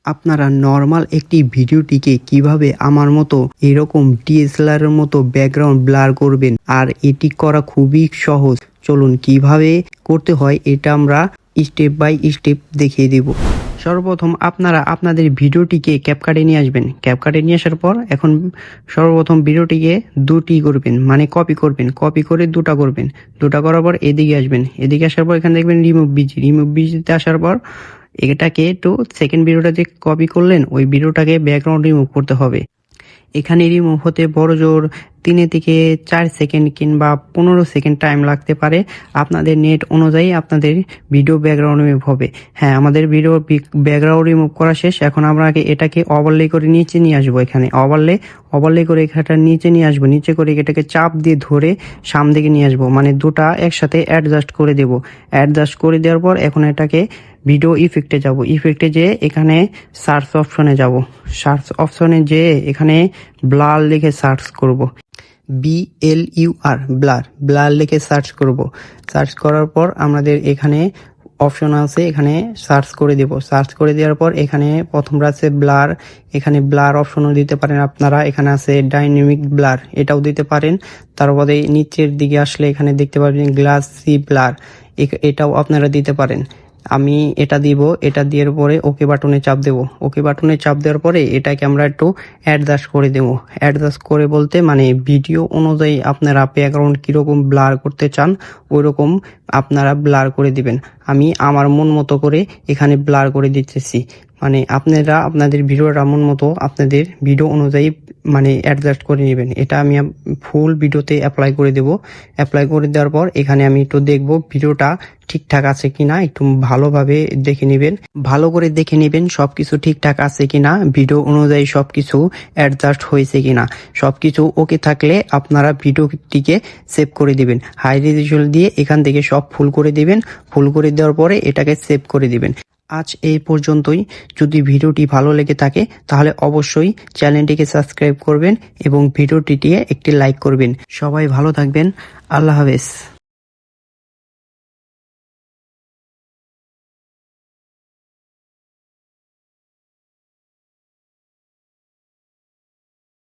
আপনারা নর্মাল একটি ভিডিওটিকে কিভাবে আমার মতো এরকম ডিএসএলআর এর মতো ব্যাকগ্রাউন্ড ব্লার করবেন, আর এটি করা খুবই সহজ। চলুন কিভাবে করতে হয় এটা আমরা স্টেপ বাই স্টেপ দেখিয়ে দেব। সর্বপ্রথম আপনারা আপনাদের ভিডিওটিকে ক্যাপকাটে নিয়ে আসবেন। ক্যাপকাটে নিয়ে আসার পর এখন সর্বপ্রথম ভিডিওটিকে দুটি করবেন, মানে কপি করবেন। কপি করে দুটা করবেন। দুটা করার পর এদিকে আসবেন। এদিকে আসার পর এখানে দেখবেন রিমুভ বিজি। রিমুভ বিজিতে আসার পর এটাকে একটু সেকেন্ড ভিডিওটা যে কপি করলেন ওই ভিডিওটাকে ব্যাকগ্রাউন্ড রিমুভ করতে হবে। এখানে রিমুভ হতে বড় জোর 3 থেকে 4 সেকেন্ড কিংবা 15 সেকেন্ড টাইম লাগতে পারে। আপনাদের নেট অনুযায়ী আপনাদের ভিডিও ব্যাকগ্রাউন্ড রিমুভ হবে। হ্যাঁ, আমাদের ভিডিও ব্যাকগ্রাউন্ড রিমুভ করা শেষ। এখন আমরা আগে এটাকে ওভারলে করে নিচে নিয়ে আসবো। এখানে ওভারলে করে এখানটা নিচে নিয়ে আসবো। নিচে করে এটাকে চাপ দিয়ে ধরে সামনে দিকে নিয়ে আসবো, মানে দুটা একসাথে অ্যাডজাস্ট করে দেব। অ্যাডজাস্ট করে দেওয়ার পর এখন এটাকে ভিডিও ইফেক্টে যাব। ইফেক্টে যেয়ে এখানে সার্চ অপশনে যাব। সার্চ অপশনে যেয়ে এখানে ব্লার লিখে সার্চ করব। BLUR ব্লার লিখে সার্চ করব। সার্চ করার পর আমাদের এখানে অপশন আছে, এখানে সার্চ করে দেব। সার্চ করে দেওয়ার পর এখানে প্রথম আছে ব্লার। এখানে ব্লার অপশনও দিতে পারেন আপনারা। এখানে আছে ডাইনামিক ব্লার, এটাও দিতে পারেন। তারপরে নিচের দিকে আসলে এখানে দেখতে পাবেন গ্লাসি ব্লার, এটাও আপনারা দিতে পারেন। আমি এটা দিব। এটা দেওয়ার পরে ওকে বাটনে চাপ দেব। ওকে বাটনে চাপ দেওয়ার পরে এটাকে আমরা একটু অ্যাডজাস্ট করে দেব। অ্যাডজাস্ট করে বলতে মানে ভিডিও অনুযায়ী আপনারা ব্যাকগ্রাউন্ড কিরকম ব্লার করতে চান ওইরকম আপনারা ব্লার করে দিবেন। আমি আমার মন মতো করে এখানে ব্লার করে দিতেছি। মানে আপনারা আপনাদের ভিডিওটা মন মতো আপনাদের ভিডিও অনুযায়ী মানে অ্যাডজাস্ট করে নেবেন। এটা আমি ফুল ভিডিওতে অ্যাপ্লাই করে দেব। অ্যাপ্লাই করে দেওয়ার পর এখানে আমি একটু দেখব ভিডিওটা ঠিকঠাক আছে কিনা, একটু ভালোভাবে দেখে নেবেন। ভালো করে দেখে নেবেন সবকিছু ঠিকঠাক আছে কিনা, ভিডিও অনুযায়ী সবকিছু অ্যাডজাস্ট হয়েছে কিনা। সবকিছু ওকে থাকলে আপনারা ভিডিওটিকে সেভ করে দিবেন। হাই রেজলিউশন দিয়ে এখান থেকে সব ফুল করে দিবেন। ফুল করে দেওয়ার পরে এটাকে সেভ করে দিবেন। আজ এই পর্যন্তই। যদি ভিডিওটি ভালো লেগে থাকে তাহলে অবশ্যই চ্যানেলটিকে সাবস্ক্রাইব করবেন এবং ভিডিওটিতে একটি লাইক করবেন। সবাই ভালো থাকবেন। আল্লাহ হাফেজ।